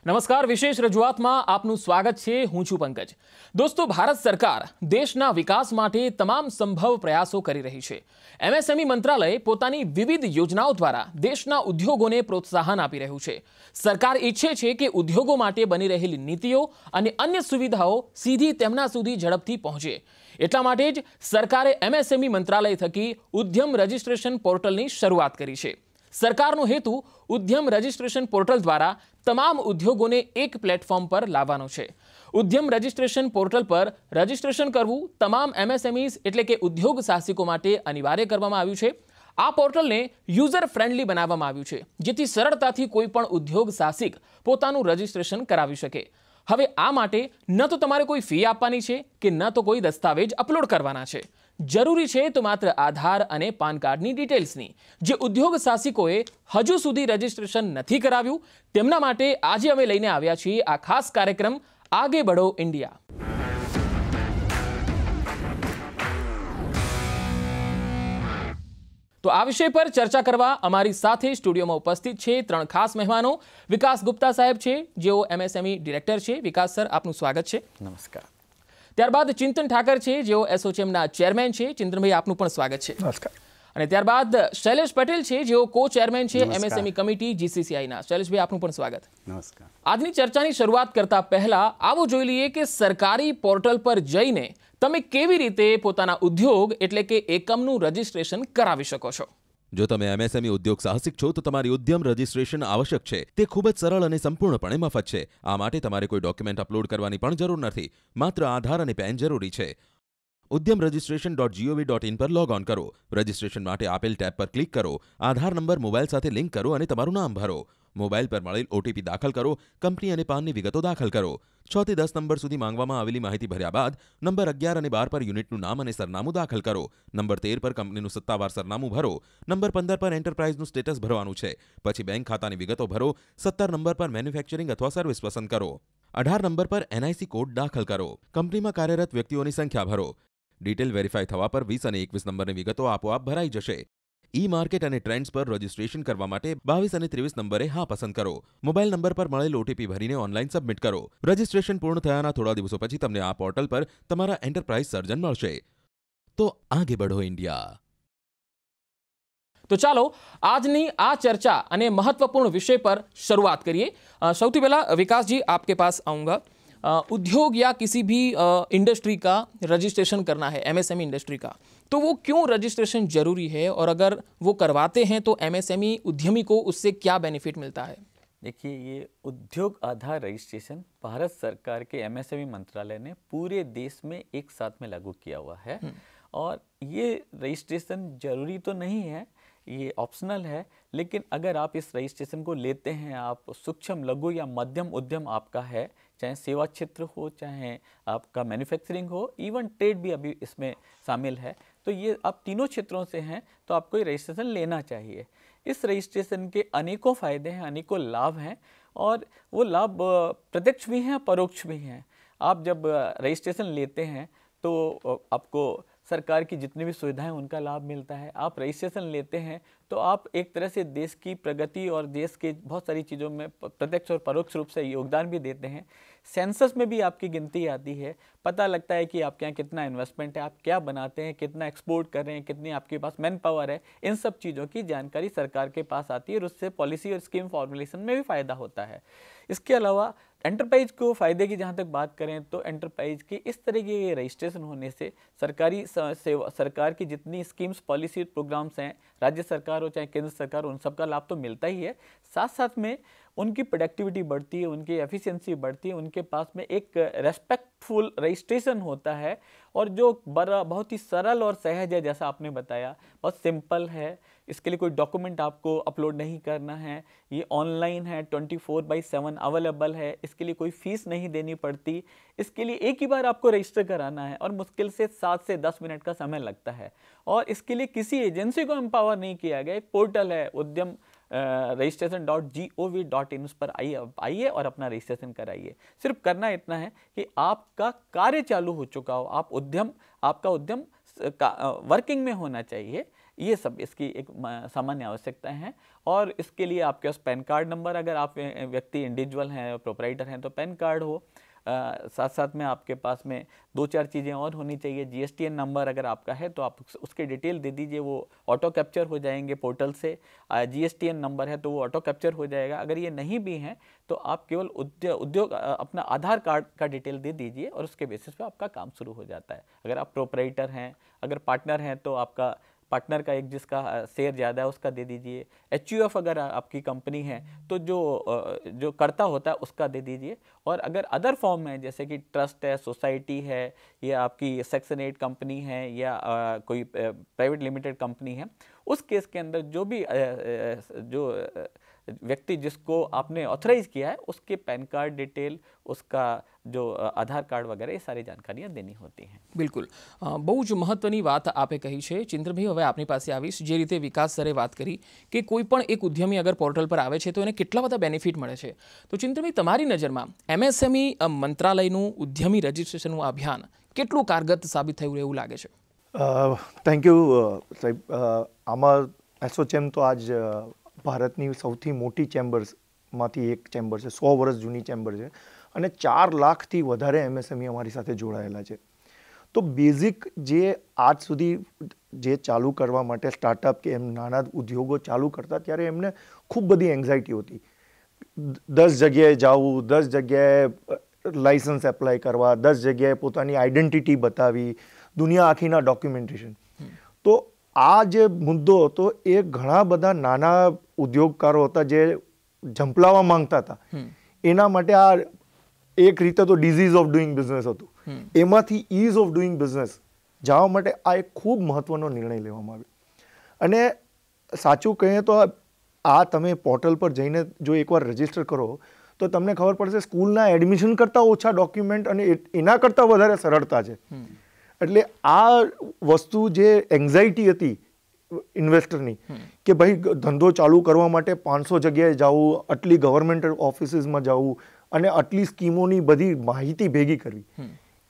નમસ્કાર, વિશેષ રજૂઆતમાં આપનું સ્વાગત છે. હું છું પંકજ. દોસ્તો, ભારત સરકાર દેશના વિકાસ માટે તમામ સંભવ પ્રયાસો કરી રહી છે. એમએસએમઈ મંત્રાલય પોતાની વિવિધ યોજનાઓ દ્વારા દેશના ઉદ્યોગોને પ્રોત્સાહન આપી રહ્યું છે. સરકાર ઈચ્છે છે કે ઉદ્યોગો માટે બની રહેલી નીતિઓ અને અન્ય સુવિધાઓ સીધી તેમના સુધી ઝડપથી પહોંચે. એટલા માટે જ સરકારે એમએસએમઈ મંત્રાલય થકી ઉદ્યમ રજિસ્ટ્રેશન પોર્ટલની શરૂઆત કરી છે. સરકારનો હેતુ ઉદ્યમ રજિસ્ટ્રેશન પોર્ટલ દ્વારા તમામ ઉદ્યોગોને એક પ્લેટફોર્મ પર લાવવાનો છે. ઉદ્યમ રજિસ્ટ્રેશન પોર્ટલ પર રજિસ્ટ્રેશન કરવું તમામ એમએસએમઈઝ એટલે કે ઉદ્યોગ સાહસિકો માટે અનિવાર્ય કરવામાં આવ્યું છે. આ પોર્ટલને યુઝર ફ્રેન્ડલી બનાવવામાં આવ્યું છે, જેથી સરળતાથી કોઈ પણ ઉદ્યોગ સાહસિક પોતાનું રજિસ્ટ્રેશન કરાવી શકે. હવે આ માટે ન તો તમારે કોઈ ફી આપવાની છે કે ન તો કોઈ દસ્તાવેજ અપલોડ કરવાના છે. જરૂરી છે તો માત્ર આધાર અને પાન કાર્ડની ડિટેલ્સની. જે ઉદ્યોગ સાહસિકોએ હજુ સુધી રજિસ્ટ્રેશન નથી કરાવ્યું તેમના માટે આજે અમે લઈને આવ્યા છીએ આ ખાસ કાર્યક્રમ આગે બઢો ઇન્ડિયા. તો આ વિષય પર ચર્ચા કરવા અમારી સાથે સ્ટુડિયોમાં ઉપસ્થિત છે ત્રણ ખાસ મહેમાનો. વિકાસ ગુપ્તા સાહેબ છે, જેઓ એમએસએમઈ ડિરેક્ટર છે. વિકાસ સર, આપનું સ્વાગત છે. નમસ્કાર. ત્યારબાદ ચિંતન ઠાકર છે, જેઓ એસોચેમના ચેરમેન છે. ચિંતનભાઈ, આપનું પણ સ્વાગત છે. નમસ્કાર. અને ત્યારબાદ શૈલેષ પટેલ છે, જેઓ કો ચેરમેન છે એમએસએમઈ કમિટી જીસીસીઆઈના. શૈલેષભાઈ, આપનું પણ સ્વાગત. નમસ્કાર. આજની ચર્ચાની શરૂઆત કરતા પહેલા આવો જોઈ લઈએ કે સરકારી પોર્ટલ પર જઈને તમે કેવી રીતે પોતાના ઉદ્યોગ એટલે કે એકમનું રજિસ્ટ્રેશન કરાવી શકો છો. જો તમે એમએસએમઈ ઉદ્યોગ સાહસિક છો તો તમારી ઉદ્યમ રજિસ્ટ્રેશન આવશ્યક છે. તે ખૂબ જ સરળ અને સંપૂર્ણપણે મફત છે. આ માટે તમારે કોઈ ડોક્યુમેન્ટ અપલોડ કરવાની પણ જરૂર નથી. માત્ર આધાર અને પેન જરૂરી છે. udyamregistration.gov.in પર લોગ ઓન કરો. રજિસ્ટ્રેશન માટે આપેલ ટેબ પર ક્લિક કરો. આધાર નંબર મોબાઈલ સાથે લિંક કરો અને તમારું નામ ભરો. મોબાઈલ પર મળેલ ઓટીપી દાખલ કરો. કંપની અને પાનની વિગતો દાખલ કરો. 6 થી 10 નંબર સુધી માંગવામાં આવેલી માહિતી ભર્યા બાદ નંબર 11 અને 12 પર યુનિટનું નામ અને સરનામું દાખલ કરો. નંબર 13 પર કંપનીનું સત્તાવાર સરનામું ભરો. નંબર 15 પર એન્ટરપ્રાઇઝનું સ્ટેટસ ભરવાનું છે. પછી બેંક ખાતાની વિગતો ભરો. 17 નંબર પર મેન્યુફેક્ચરિંગ અથવા સર્વિસ પસંદ કરો. 18 નંબર પર એનઆઈસી કોડ દાખલ કરો. કંપનીમાં કાર્યરત વ્યક્તિઓની સંખ્યા ભરો. ડિટેલ વેરીફાઈ થવા પર 20 અને 21 નંબરની વિગતો આપોઆપ ભરાઈ જશે. ઈ માર્કેટ અને ટ્રેન્ડ્સ પર રજિસ્ટ્રેશન કરવા માટે 22 અને 23 નંબરે હા પસંદ કરો. મોબાઈલ નંબર પર મળેલ ઓટીપી ભરીને ઓનલાઈન સબમિટ કરો. રજિસ્ટ્રેશન પૂર્ણ થયાના થોડા દિવસો પછી તમને આ પોર્ટલ પર તમારા એન્ટરપ્રાઇઝ સર્જન મળશે. તો આગે બઢો ઇન્ડિયા. તો ચાલો આજની આ ચર્ચા અને महत्वपूर्ण विषय पर शुरुआत करिए. सौથી પહેલા विकास जी, आपके पास आऊँगा. उद्योग या किसी भी इंडस्ट्री का रजिस्ट्रेशन करना है, एमएसएमई इंडस्ट्री का, तो वो क्यों रजिस्ट्रेशन जरूरी है और अगर वो करवाते हैं तो एमएसएमई उद्यमी को उससे क्या बेनिफिट मिलता है? देखिए, ये उद्योग आधार रजिस्ट्रेशन भारत सरकार के एमएसएमई मंत्रालय ने पूरे देश में एक साथ में लागू किया हुआ है. और ये रजिस्ट्रेशन जरूरी तो नहीं है, ये ऑप्शनल है, लेकिन अगर आप इस रजिस्ट्रेशन को लेते हैं, आप सूक्ष्म लघु या मध्यम उद्यम आपका है, चाहे सेवा क्षेत्र हो, चाहे आपका मैन्युफैक्चरिंग हो, इवन ट्रेड भी अभी इसमें शामिल है, तो ये आप तीनों क्षेत्रों से हैं तो आपको ये रजिस्ट्रेशन लेना चाहिए. इस रजिस्ट्रेशन के अनेकों फ़ायदे हैं, अनेकों लाभ हैं, और वो लाभ प्रत्यक्ष भी हैं, परोक्ष भी हैं. आप जब रजिस्ट्रेशन लेते हैं तो आपको सरकार की जितनी भी सुविधाएं उनका लाभ मिलता है. आप रजिस्ट्रेशन लेते हैं तो आप एक तरह से देश की प्रगति और देश के बहुत सारी चीज़ों में प्रत्यक्ष और परोक्ष रूप से योगदान भी देते हैं. सेंसस में भी आपकी गिनती आती है, पता लगता है कि आपके यहाँ कितना इन्वेस्टमेंट है, आप क्या बनाते हैं, कितना एक्सपोर्ट कर रहे हैं, कितनी आपके पास मैन पावर है. इन सब चीज़ों की जानकारी सरकार के पास आती है और उससे पॉलिसी और स्कीम फॉर्मुलेशन में भी फ़ायदा होता है. इसके अलावा एंटरप्राइज को फ़ायदे की जहाँ तक बात करें तो एंटरप्राइज के इस तरह के रजिस्ट्रेशन होने से सरकारी सेवा, सरकार की जितनी स्कीम्स, पॉलिसी, प्रोग्राम्स हैं, राज्य सरकार हो चाहे केंद्र सरकार, उन सब का लाभ तो मिलता ही है. साथ साथ में उनकी प्रोडक्टिविटी बढ़ती है, उनकी एफिशिएंसी बढ़ती है, उनके पास में एक रेस्पेक्टफुल रजिस्ट्रेशन होता है, और जो बहुत ही सरल और सहज है, जैसा आपने बताया, बहुत सिंपल है. इसके लिए कोई डॉक्यूमेंट आपको अपलोड नहीं करना है, ये ऑनलाइन है, 24/7 अवेलेबल है, इसके लिए कोई फीस नहीं देनी पड़ती. इसके लिए एक ही बार आपको रजिस्टर कराना है और मुश्किल से 7 से 10 मिनट का समय लगता है. और इसके लिए किसी एजेंसी को एम्पावर नहीं किया गया. एक पोर्टल है उद्यम registration.gov.in, उस पर आइए और अपना रजिस्ट्रेशन कराइए. सिर्फ करना इतना है कि आपका कार्य चालू हो चुका हो, आपका उद्यम वर्किंग में होना चाहिए. ये सब इसकी एक सामान्य आवश्यकताएं हैं। और इसके लिए आपके पास पैन कार्ड नंबर, अगर आप व्यक्ति इंडिविजुअल हैं, प्रोपराइटर हैं, तो पैन कार्ड हो। साथ साथ में आपके पास में 2-4 चीज़ें और होनी चाहिए। GSTN नंबर अगर आपका है तो आप उसके डिटेल दे दीजिए, वो ऑटो कैप्चर हो जाएंगे पोर्टल से। GSTN नंबर है तो वो ऑटो कैप्चर हो जाएगा। अगर ये नहीं भी हैं तो आप केवल उद्योग अपना आधार कार्ड का डिटेल दे दीजिए और उसके बेसिस पे आपका काम शुरू हो जाता है। अगर आप प्रोपराइटर हैं, अगर पार्टनर हैं तो आपका पार्टनर का एक जिसका शेयर ज़्यादा है उसका दे दीजिए। HUF अगर आपकी कंपनी है तो जो कर्ता होता है उसका दे दीजिए। और अगर अदर फॉर्म है जैसे कि ट्रस्ट है, सोसाइटी है, या आपकी सेक्शन 8 कंपनी है, या कोई प्राइवेट लिमिटेड कंपनी है, उस केस के अंदर जो भी जो व्यक्ति जिसको आपने ऑथराइज किया है उसके पैन कार्ड डिटेल, उसका जो આધાર કાર્ડ વગેરે એ સારી જાણકારીઓ દેની હોતી है। બિલકુલ, બહુ જ મહત્વની વાત આપે કહી છે ચિંદ્રભાઈ। હવે આપની પાસે આવીશ, જે રીતે વિકાસ સરે વાત કરી કે કોઈ પણ એક ઉદ્યમી અગર પોર્ટલ પર આવે છે તો એને કેટલા બધા બેનિફિટ મળે છે, તો ચિંદ્રભાઈ તમારી નજરમાં MSME મંત્રાલયનું ઉદ્યમી રજિસ્ટ્રેશનનું અભિયાન કેટલું કારગત સાબિત થયું એવું લાગે છે? થેન્ક યુ સાહેબ। આમાં એસોચેમ તો આજ ભારતની સૌથી મોટી ચેમ્બર્સમાંથી એક ચેમ્બર છે, 100 વર્ષ જૂની ચેમ્બર છે અને 4 લાખથી વધારે MSME અમારી સાથે જોડાયેલા છે। તો બેઝિક જે આજ સુધી જે ચાલુ કરવા માટે સ્ટાર્ટઅપ કે એમ નાના ઉદ્યોગો ચાલુ કરતા ત્યારે એમને ખૂબ બધી એન્ઝાઇટી હોતી। 10 જગ્યાએ જવું, 10 જગ્યાએ લાઇસન્સ એપ્લાય કરવા, 10 જગ્યાએ પોતાની આઈડેન્ટિટી બતાવી, દુનિયા આખીના ડોક્યુમેન્ટેશન। તો આ જે મુદ્દો હતો એ ઘણા બધા નાના ઉદ્યોગકારો હતા જે ઝંપલાવા માંગતા હતા। એના માટે આ એક રીતે તો ડિઝીઝ ઓફ ડુઈંગ બિઝનેસ હતું, એમાંથી ઇઝ ઓફ ડુઈંગ બિઝનેસ જવા માટે આ એક ખૂબ મહત્વનો નિર્ણય લેવામાં આવ્યો। અને સાચું કહીએ તો આ તમે પોર્ટલ પર જઈને જો એકવાર રજીસ્ટર કરો તો તમને ખબર પડશે સ્કૂલના એડમિશન કરતાં ઓછા ડોક્યુમેન્ટ અને એના કરતાં વધારે સરળતા છે। એટલે આ વસ્તુ જે એન્ઝાઇટી હતી ઇન્વેસ્ટરની કે ભાઈ ધંધો ચાલુ કરવા માટે 500 જગ્યાએ જવું, આટલી ગવર્મેન્ટ ઓફિસીસમાં જવું અને આટલી સ્કીમોની બધી માહિતી ભેગી કરવી,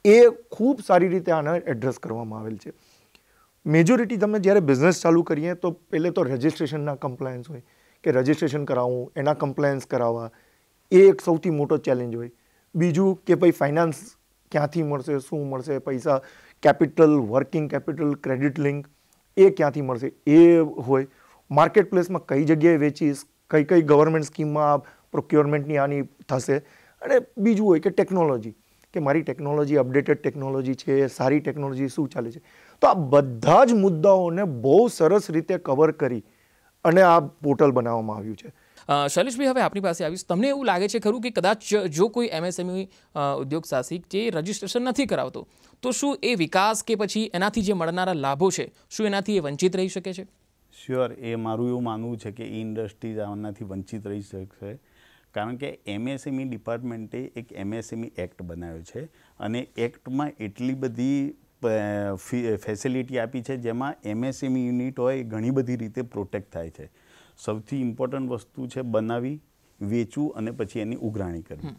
એ ખૂબ સારી રીતે આને એડ્રેસ કરવામાં આવેલ છે। મેજોરિટી તમે જ્યારે બિઝનેસ ચાલુ કરીએ તો પહેલે તો રજિસ્ટ્રેશનના કમ્પ્લાયન્સ હોય કે રજિસ્ટ્રેશન કરાવવું, એના કમ્પ્લાયન્સ કરાવવા, એ એક સૌથી મોટો ચેલેન્જ હોય। બીજું કે ભાઈ ફાઇનાન્સ ક્યાંથી મળશે, શું મળશે, પૈસા, capital, working capital, credit link એ ક્યાંથી મળશે એ હોય। માર્કેટ પ્લેસમાં કઈ જગ્યાએ વેચીશ, કઈ કઈ ગવર્મેન્ટ સ્કીમમાં પ્રોક્યોરમેન્ટની આની થશે। અને બીજું હોય કે ટેકનોલોજી, કે મારી ટેકનોલોજી અપડેટેડ ટેકનોલોજી છે, સારી ટેકનોલોજી શું ચાલે છે। તો આ બધા જ મુદ્દાઓને બહુ સરસ રીતે કવર કરી અને આ પોર્ટલ બનાવવામાં આવ્યું છે। શૈલેષભાઈ, હવે આપની પાસે આવીશ, તમને એવું લાગે છે ખરું કે કદાચ જો કોઈ MSME ઉદ્યોગ સાહસિક જે રજિસ્ટ્રેશન નથી કરાવતો તો શું એ વિકાસ કે પછી એનાથી જે મળનારા લાભો છે શું એનાથી એ વંચિત રહી શકે છે? શ્યોર, એ મારું એવું માનવું છે કે ઇન્ડસ્ટ્રીઝ આનાથી વંચિત રહી શકશે, કારણ કે MSME ડિપાર્ટમેન્ટે એક MSME એક્ટ બનાવ્યો છે અને એક્ટમાં એટલી બધી ફેસિલિટી આપી છે જેમાં MSME યુનિટ હોય એ ઘણી બધી રીતે પ્રોટેક્ટ થાય છે। સૌથી ઇમ્પોર્ટન્ટ વસ્તુ છે બનાવી, વેચવું અને પછી એની ઉઘરાણી કરવી।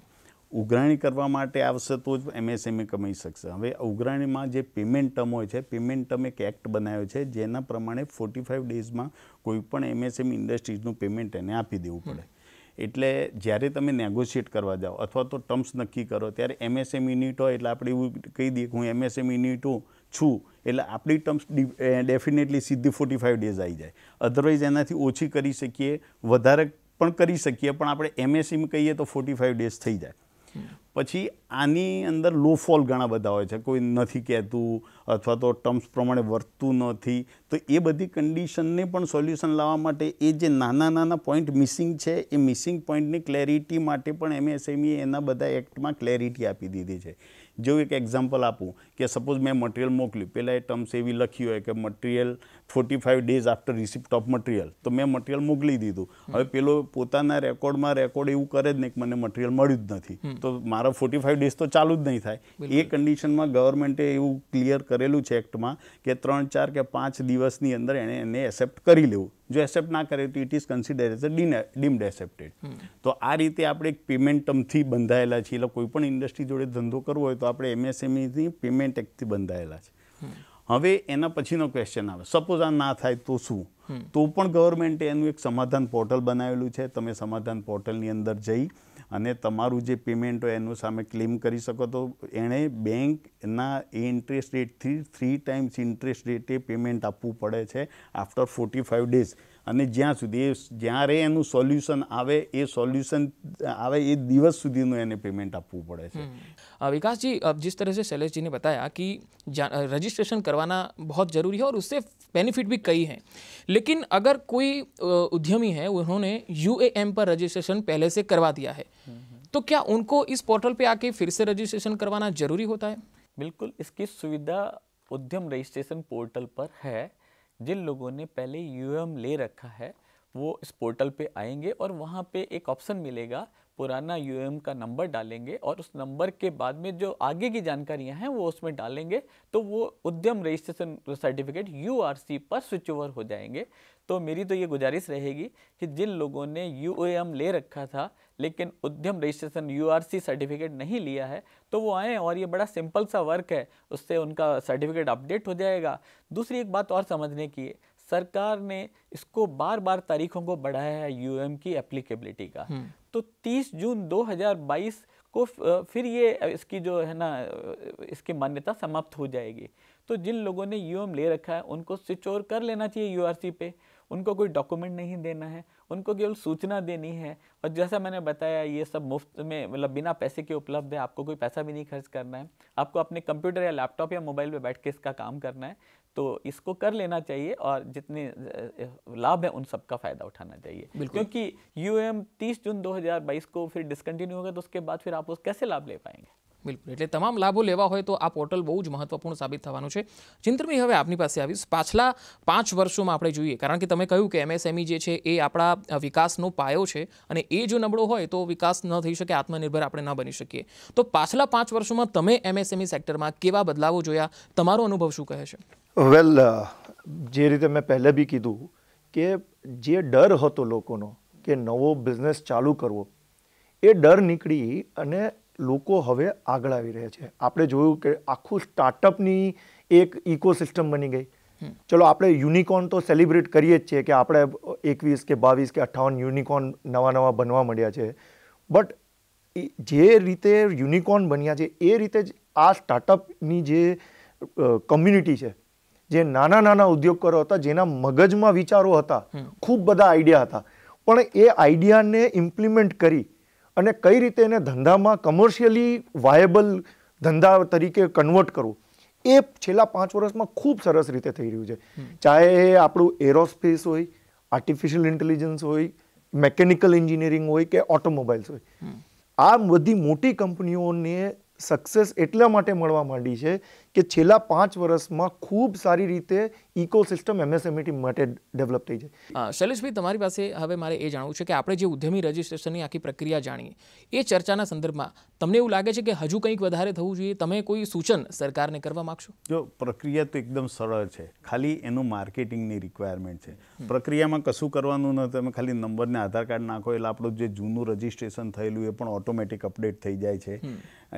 ઉઘરાણી કરવા માટે આવશે તો જ MSME કમાઈ શકશે। હવે ઉઘરાણીમાં જે પેમેન્ટ ટર્મ હોય છે, પેમેન્ટ ટર્મ એક એક્ટ બનાવ્યો છે જેના પ્રમાણે 45 ડેઝમાં કોઈ પણ MSME ઇન્ડસ્ટ્રીઝનું પેમેન્ટ એને આપી દેવું પડે। એટલે જ્યારે તમે નેગોશિએટ કરવા જાઓ અથવા તો ટર્મ્સ નક્કી કરો ત્યારે MSME યુનિટ હોય એટલે આપણે એવું કહી દઈએ કે હું MSME યુનિટ છું એટલે આપણી ટર્મ્સ ડેફિનેટલી સીધી 45 ડેઝ આવી જાય। અધરવાઇઝ એનાથી ઓછી કરી શકીએ, વધારે પણ કરી શકીએ, પણ આપણે MSME કહીએ તો 45 ડેઝ થઈ જાય। પછી આની અંદર લો ફોલ ઘણા બધા હોય છે, કોઈ નથી કહેતું અથવા તો ટર્મ્સ પ્રમાણે વર્તતું નથી, તો એ બધી કન્ડિશનને પણ સોલ્યુશન લાવવા માટે એ જે નાના નાના પોઈન્ટ મિસિંગ છે એ મિસિંગ પોઈન્ટની ક્લેરિટી માટે પણ MSME એના બધા એક્ટમાં ક્લેરિટી આપી દીધી છે। જો એક એક્ઝામ્પલ આપું કે સપોઝ મેં મટીરિયલ મોકલ્યું, પહેલાં એ ટર્મ્સ એવી લખી હોય કે material 45 days after receipt of material, તો મેં મટીરિયલ મોકલી દીધું। હવે પેલો પોતાના રેકોર્ડમાં રેકોર્ડ એવું કરે જ નહીં કે મને મટીરિયલ મળ્યું જ નથી, તો મારા 45 ડેઝ તો ચાલુ જ નહીં થાય। એ કન્ડિશનમાં ગવર્મેન્ટે એવું ક્લિયર કરેલું છે એક્ટમાં કે 3, 4 કે 5 દિવસની અંદર એને એક્સેપ્ટ કરી લેવું। જો એક્સેપ્ટ ના કરે તો it is consider as a deemed accepted. તો આ રીતે આપણે એક પેમેન્ટ ટર્મથી બંધાયેલા છીએ, એટલે કોઈ પણ ઇન્ડસ્ટ્રી જોડે ધંધો કરવો હોય તો આપણે MSMEથી પેમેન્ટ એક્ટથી બંધાયેલા છે। હવે એના પછીનો ક્વેશ્ચન આવે, સપોઝ આ ના થાય તો શું? તો પણ ગવર્મેન્ટે એનું એક સમાધાન પોર્ટલ બનાવેલું છે. તમે સમાધાન પોર્ટલની અંદર જઈ અને તમારું જે પેમેન્ટ હોય એનું સામે ક્લેમ કરી શકો. તો એણે બેંકના એ ઇન્ટરેસ્ટ રેટથી 3 times ઇન્ટરેસ્ટ રેટે પેમેન્ટ આપવું પડે છે આફ્ટર 45 days. અને જ્યાં સુધી જ્યારે એનું સોલ્યુશન આવે એ દિવસ સુધીનું એને पेमेंट આપવું પડે છે. विकास जी, अब जिस तरह से शैलेश जी ने बताया कि रजिस्ट्रेशन करवाना बहुत ज़रूरी है और उससे बेनिफिट भी कई हैं, लेकिन अगर कोई उद्यमी है उन्होंने UAM पर रजिस्ट्रेशन पहले से करवा दिया है तो क्या उनको इस पोर्टल पे आके फिर से रजिस्ट्रेशन करवाना जरूरी होता है? बिल्कुल, इसकी सुविधा उद्यम रजिस्ट्रेशन पोर्टल पर है. जिन लोगों ने पहले UAM ले रखा है वो इस पोर्टल पे आएंगे और वहाँ पे एक ऑप्शन मिलेगा, पुराना UAM का नंबर डालेंगे और उस नंबर के बाद में जो आगे की जानकारियाँ हैं वो उसमें डालेंगे तो वो उद्यम रजिस्ट्रेशन सर्टिफिकेट URC पर स्विच ओवर हो जाएंगे. तो मेरी तो ये गुजारिश रहेगी कि जिन लोगों ने UAM ले रखा था लेकिन उद्यम रजिस्ट्रेशन URC सर्टिफिकेट नहीं लिया है तो वो आएँ, और ये बड़ा सिंपल सा वर्क है, उससे उनका सर्टिफिकेट अपडेट हो जाएगा. दूसरी एक बात और समझने की है, सरकार ने इसको बार बार तारीखों को बढ़ाया है UAM की एप्लीकेबिलिटी का. तो 30 जून 2022 को फिर ये इसकी जो है ना इसकी मान्यता समाप्त हो जाएगी. तो जिन लोगों ने UAM ले रखा है उनको स्विच ओवर कर लेना चाहिए URC पे. उनको कोई डॉक्यूमेंट नहीं देना है, उनको केवल सूचना देनी है. और जैसा मैंने बताया ये सब मुफ्त में, मतलब बिना पैसे के उपलब्ध है. आपको कोई पैसा भी नहीं खर्च करना है, आपको अपने कंप्यूटर या लैपटॉप या मोबाइल पे बैठ के इसका काम करना है. तो इसको कर लेना चाहिए और जितने लाभ है उन सब का फ़ायदा उठाना चाहिए, क्योंकि UAM 30 जून 2022 को फिर डिस्कन्टिन्यू होगा तो उसके बाद फिर आप उस कैसे लाभ ले पाएंगे? બિલકુલ, એટલે તમામ લાભો લેવા હોય તો આ પોર્ટલ બહુ જ મહત્વપૂર્ણ સાબિત થવાનું છે. ચિંતનભાઈ, હવે આપની પાસે આવીશ. પાછલા 5 વર્ષોમાં આપણે જોઈએ, કારણ કે તમે કહ્યું કે MSME જે છે એ આપણા વિકાસનો પાયો છે અને એ જો નબળો હોય તો વિકાસ ન થઈ શકે, આત્મનિર્ભર આપણે ન બની શકીએ. તો પાછલા 5 વર્ષોમાં તમે MSME સેક્ટરમાં કેવા બદલાવો જોયા? તમારો અનુભવ શું કહે છે? વેલ, જે રીતે મેં પહેલે બી કીધું કે જે ડર હતો લોકોનો કે નવો બિઝનેસ ચાલુ કરવો, એ ડર નીકળી અને લોકો હવે આગળ આવી રહ્યા છે. આપણે જોયું કે આખું સ્ટાર્ટઅપની એક ઇકોસિસ્ટમ બની ગઈ. ચલો, આપણે યુનિકોર્ન તો સેલિબ્રેટ કરીએ જ છીએ કે આપણે 21 કે 22 કે 58 યુનિકોર્ન નવા બનવા મળ્યા છે. બટ જે રીતે યુનિકોર્ન બન્યા છે એ રીતે જ આ સ્ટાર્ટઅપની જે કમ્યુનિટી છે, જે નાના ઉદ્યોગકારો હતા, જેના મગજમાં વિચારો હતા, ખૂબ બધા આઈડિયા હતા, પણ એ આઈડિયાને ઇમ્પ્લિમેન્ટ કરી અને કઈ રીતે એને ધંધામાં કમર્શિયલી વાયેબલ ધંધા તરીકે કન્વર્ટ કરવું, એ છેલ્લા 5 વર્ષમાં ખૂબ સરસ રીતે થઈ રહ્યું છે. ચાહે એ આપણું એરોસ્પેસ હોય, આર્ટિફિશિયલ ઇન્ટેલિજન્સ હોય, મેકેનિકલ એન્જિનિયરિંગ હોય કે ઓટોમોબાઈલ્સ હોય, આ બધી મોટી કંપનીઓને સક્સેસ એટલા માટે મળવા માંડી છે કે છેલ્લા 5 વર્ષમાં ખૂબ સારી રીતે ઇકોસિસ્ટમ MSME માટે ડેવલપ થઈ છે. શૈલેષભાઈ, તમારી પાસે હવે મારે એ જાણવું છે કે આપણે જે ઉદ્યમી રજિસ્ટ્રેશનની આખી પ્રક્રિયા જાણીએ, એ ચર્ચાના સંદર્ભમાં તમને એવું લાગે છે કે હજુ કંઈક વધારે થવું જોઈએ? તમે કોઈ સૂચન સરકારને કરવા માંગશો? જો પ્રક્રિયા તો એકદમ સરળ છે, ખાલી એનું માર્કેટિંગની રિક્વાયરમેન્ટ છે. પ્રક્રિયામાં કશું કરવાનું નથી, તમે ખાલી નંબરને આધાર કાર્ડ નાખો એટલે આપણું જે જૂનું રજિસ્ટ્રેશન થયેલું એ પણ ઓટોમેટિક અપડેટ થઈ જાય છે.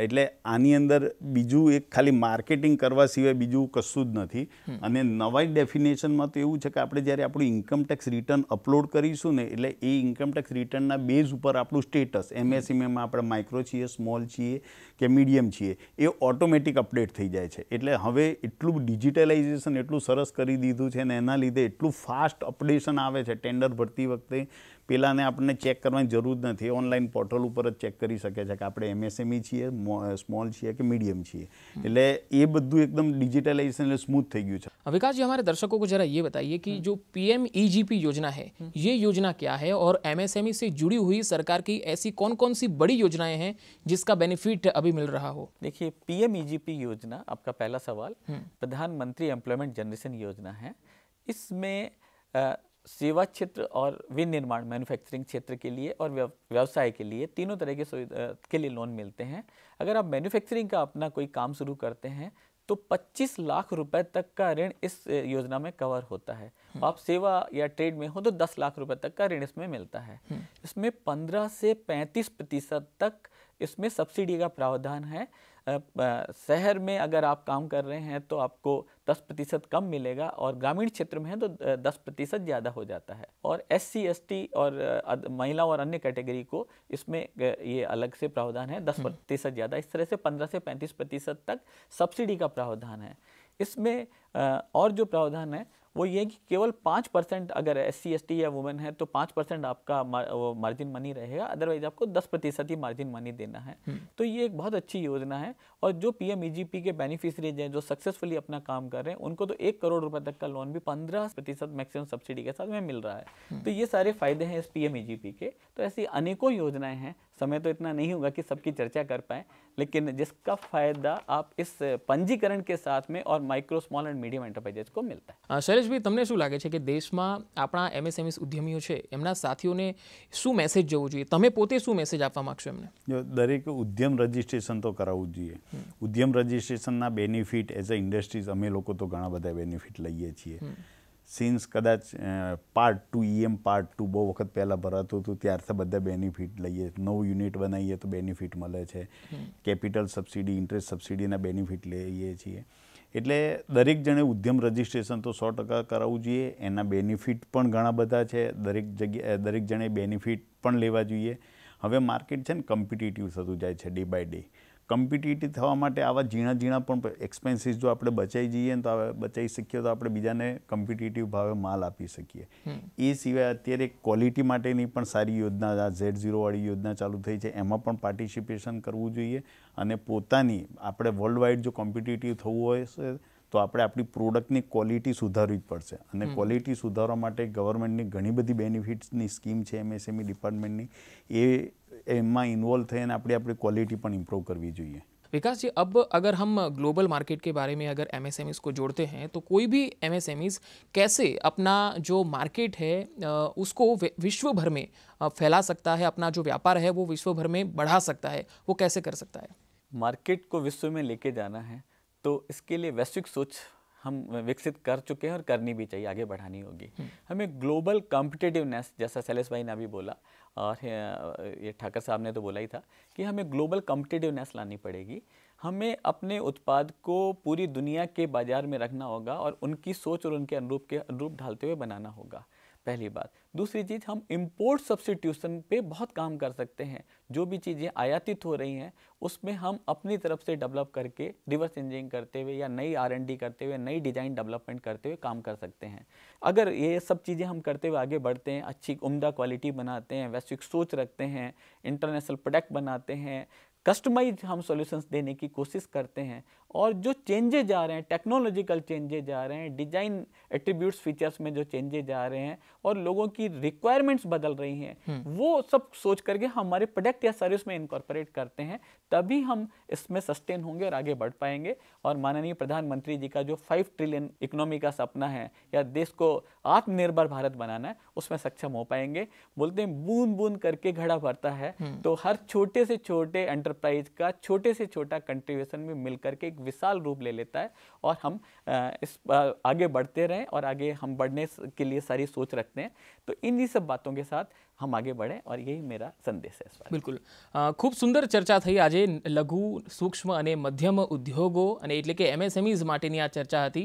એટલે આની અંદર બીજું એક ખાલી માર્કેટિંગ કરવા સિવાય બીજું કશું જ નથી. અને નવાઈ ડેફિનેશનમાં તો એવું છે કે આપણે જ્યારે આપણું ઇન્કમટેક્સ રિટર્ન અપલોડ કરીશું ને, એટલે એ ઇન્કમટેક્સ રિટર્નના બેઝ ઉપર આપણું સ્ટેટસ MSMEમાં આપણે માઇક્રો છીએ, સ્મોલ છીએ કે મીડિયમ છીએ, એ ઓટોમેટિક અપડેટ થઈ જાય છે. એટલે હવે એટલું ડિજિટલાઇઝેશન એટલું સરસ કરી દીધું છે ને એના લીધે એટલું ફાસ્ટ અપડેશન આવે છે. ટેન્ડર ભરતી વખતે પહેલાંને આપણને ચેક કરવાની જરૂર નથી, ઓનલાઈન પોર્ટલ ઉપર જ ચેક કરી શકે છે કે આપણે MSME છીએ, સ્મોલ છીએ કે मीडियम છીએ. એટલે એ બધું एकदम डिजिटलाइजेशन स्मूथ થઈ ગયું છે. विकास जी, हमारे दर्शकों को जरा ये बताइए कि जो PM-EGP योजना है, ये योजना क्या है और MSME से जुड़ी हुई सरकार की ऐसी कौन कौन सी बड़ी योजनाएं हैं जिसका बेनिफिट अभी मिल रहा हो? देखिए, PM-EGP योजना, आपका पहला सवाल, प्रधानमंत्री एम्प्लॉयमेंट जनरेशन योजना है. इसमें सेवा क्षेत्र और विनिर्माण मैन्युफैक्चरिंग क्षेत्र के लिए और व्यवसाय के लिए तीनों तरह के लिए लोन मिलते हैं. अगर आप मैन्युफैक्चरिंग का अपना कोई काम शुरू करते हैं तो 25 लाख रुपए तक का ऋण इस योजना में कवर होता है. आप सेवा या ट्रेड में हो तो 10 लाख रुपए तक का ऋण इसमें मिलता है. इसमें 15 से 35% तक इसमें सब्सिडी का प्रावधान है. शहर में अगर आप काम कर रहे हैं तो आपको 10% कम मिलेगा, और ग्रामीण क्षेत्र में है तो 10% ज़्यादा हो जाता है। और SC ST और महिला और अन्य कैटेगरी को इसमें ये अलग से प्रावधान है 10% ज़्यादा। इस तरह से 15 से 35% तक सब्सिडी का प्रावधान है। इसमें और जो प्रावधान है वो ये कि केवल 5% अगर SC ST या वुमेन है तो 5% आपका मार्जिन मनी रहेगा, अदरवाइज आपको 10% ही मार्जिन मनी देना है। तो ये एक बहुत अच्छी योजना है। और जो PMEGP के बेनिफिशरीज हैं जो सक्सेसफुली अपना काम कर रहे हैं उनको तो 1 करोड़ रुपए तक का लोन भी 15% मैक्सिमम सब्सिडी के साथ में मिल रहा है। तो ये सारे फायदे हैं इस PMEGP के। तो ऐसी अनेकों योजनाएं हैं, समय तो इतना नहीं होगा कि सबकी चर्चा कर पाएं, लेकिन जिसका फायदा आप इस पंजीकरण के साथ में और micro small and medium enterprises को मिलता है। શૈલેષભાઈ, તમને શું લાગે છે કે દેશમાં આપણા MSME ઉદ્યમીઓ છે એમના સાથીઓને શું મેસેજ જવું જોઈએ? તમે પોતે શું મેસેજ આપવા માંગશો એમને? જો દરેક ઉદ્યમ રજિસ્ટ્રેશન તો કરાવવું જ જોઈએ. ઉદ્યમ રજિસ્ટ્રેશનના બેનિફિટ એઝ અ ઇન્ડસ્ટ્રીઝ અમે લોકો તો ઘણા બધા બેનિફિટ લઈએ છીએ. સિન્સ કદાચ પાર્ટ 2 પાર્ટ 2 બહુ વખત પહેલાં ભરાતું હતું ત્યારથી બધા બેનિફિટ લઈએ. નવું યુનિટ બનાવીએ તો બેનિફિટ મળે છે. કેપિટલ સબસિડી, ઇન્ટરેસ્ટ સબસિડીના બેનિફિટ લઈએ છીએ. એટલે દરેક જણે ઉદ્યમ રજિસ્ટ્રેશન તો 100% કરાવવું જોઈએ. એના બેનિફિટ પણ ઘણા બધા છે. દરેક જણે બેનિફિટ પણ લેવા જોઈએ. હવે માર્કેટ છે ને કોમ્પિટિટિવ થતું જાય છે ડે બાય ડે. કોમ્પિટિટિવ થવા માટે આવા ઝીણા પણ એક્સપેન્સીસ જો આપણે બચાવી જઈએ તો બચાવી શકીએ તો આપણે બીજાને કોમ્પિટિટિવ ભાવે માલ આપી શકીએ. એ સિવાય અત્યારે ક્વોલિટી માટેની પણ સારી યોજના, આ Z0 વાળી યોજના ચાલુ થઈ છે, એમાં પણ પાર્ટિસિપેશન કરવું જોઈએ. અને પોતાની આપણે વર્લ્ડ વાઇડ જો કોમ્પિટિટિવ થવું હોય તો આપણે આપણી પ્રોડક્ટની ક્વોલિટી સુધારવી જ પડશે. અને ક્વોલિટી સુધારવા માટે ગવર્મેન્ટની ઘણી બધી બેનિફિટ્સની સ્કીમ છે MSME ડિપાર્ટમેન્ટની, એમાં ઇન્વોલ્વ થઈને આપણી क्वालिटी पर इम्प्रूव करनी चाहिए. विकास जी, अब अगर हम ग्लोबल मार्केट के बारे में अगर MSMEs को जोड़ते हैं तो कोई भी MSMEs कैसे अपना जो मार्केट है उसको विश्व भर में फैला सकता है, अपना जो व्यापार है वो विश्व भर में बढ़ा सकता है, वो कैसे कर सकता है? मार्केट को विश्व में लेके जाना है तो इसके लिए वैश्विक सोच हम विकसित कर चुके हैं और करनी भी चाहिए, आगे बढ़ानी होगी. हमें ग्लोबल कॉम्पिटिटिवनेस, जैसा शैलेश भाई ने अभी बोला और ये ठाकर साहब ने तो बोला ही था कि हमें ग्लोबल कॉम्पिटिटिवनेस लानी पड़ेगी. हमें अपने उत्पाद को पूरी दुनिया के बाजार में रखना होगा और उनकी सोच और उनके अनुरूप ढालते हुए बनाना होगा, पहली बात. दूसरी चीज़, हम इंपोर्ट सब्स्टिट्यूशन पे बहुत काम कर सकते हैं. जो भी चीज़ें आयातित हो रही हैं उसमें हम अपनी तरफ से डेवलप करके रिवर्स इंजीनियरिंग करते हुए या नई R&D करते हुए, नई डिज़ाइन डेवलपमेंट करते हुए काम कर सकते हैं. अगर ये सब चीज़ें हम करते हुए आगे बढ़ते हैं, अच्छी उम्दा क्वालिटी बनाते हैं, वैश्विक सोच रखते हैं, इंटरनेशनल प्रोडक्ट बनाते हैं, कस्टमाइज हम सॉल्यूशंस देने की कोशिश करते हैं, और जो चेंजेज आ रहे हैं, टेक्नोलॉजिकल चेंजेज आ रहे हैं, डिज़ाइन एट्रीब्यूट्स फीचर्स में जो चेंजेज आ रहे हैं और लोगों की रिक्वायरमेंट्स बदल रही हैं, वो सब सोच करके हमारे प्रोडक्ट या सर्विस में इनकॉर्पोरेट करते हैं, तभी हम इसमें सस्टेन होंगे और आगे बढ़ पाएंगे. और माननीय प्रधानमंत्री जी का जो 5 ट्रिलियन इकोनॉमी का सपना है या देश को आत्मनिर्भर भारत बनाना है, उसमें सक्षम हो पाएंगे. बोलते हैं बूंद बूंद करके घड़ा भरता है, तो हर छोटे से छोटे एंटरप्राइज का छोटे से छोटा कंट्रीब्यूशन में मिलकर के एक विशाल रूप ले लेता है. और हम इस आगे बढ़ते रहें और आगे हम बढ़ने के लिए सारी सोच रखते हैं. तो इन्हीं सब बातों के साथ हम आगे बढ़ें और यही मेरा संदेश है. बिल्कुल, खूब सुंदर चर्चा थी आज लघु सूक्ष्म અને મધ્યમ ઉદ્યોગો અને એટલે કે MSMEs માટેની આ ચર્ચા હતી.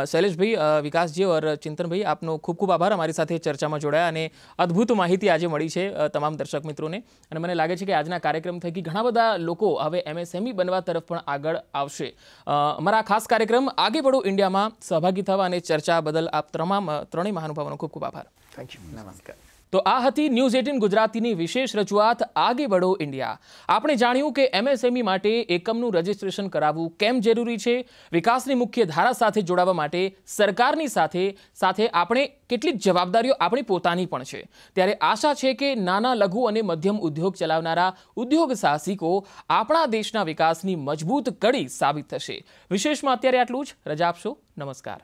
શૈલેષભાઈ, વિકાસજી और ચિંતનભાઈ, આપનો ખૂબ ખૂબ આભાર અમારી સાથે ચર્ચામાં જોડાયા અને અદ્ભુત માહિતી આજે મળી છે તમામ દર્શક મિત્રોને. અને મને લાગે છે કે આજના કાર્યક્રમ થકી ઘણા બધા લોકો હવે MSME બનવા તરફ પણ આગળ આવશે. અમારા ખાસ કાર્યક્રમ આગે બઢો ઇન્ડિયામાં સહભાગી થવા અને ચર્ચા બદલ આપ ત્રણેય મહાનુભાવોનો ખૂબ ખૂબ આભાર. Thank you. नमस्कार. તો આ હતી ન્યૂઝ 18 ગુજરાતીની વિશેષ રજૂઆત આગે બઢો ઇન્ડિયા. આપણે જાણ્યું કે MSME માટે એકમનું રજિસ્ટ્રેશન કરાવવું કેમ જરૂરી છે. વિકાસની મુખ્ય ધારા સાથે જોડાવા માટે સરકારની સાથે આપણે કેટલીક જવાબદારીઓ આપણી પોતાની પણ છે. ત્યારે આશા છે કે નાના લઘુ અને મધ્યમ ઉદ્યોગ ચલાવનારા ઉદ્યોગ સાહસિકો આપણા દેશના વિકાસની મજબૂત કડી સાબિત થશે. વિશેષમાં અત્યારે આટલું જ. રજા આપશો. નમસ્કાર.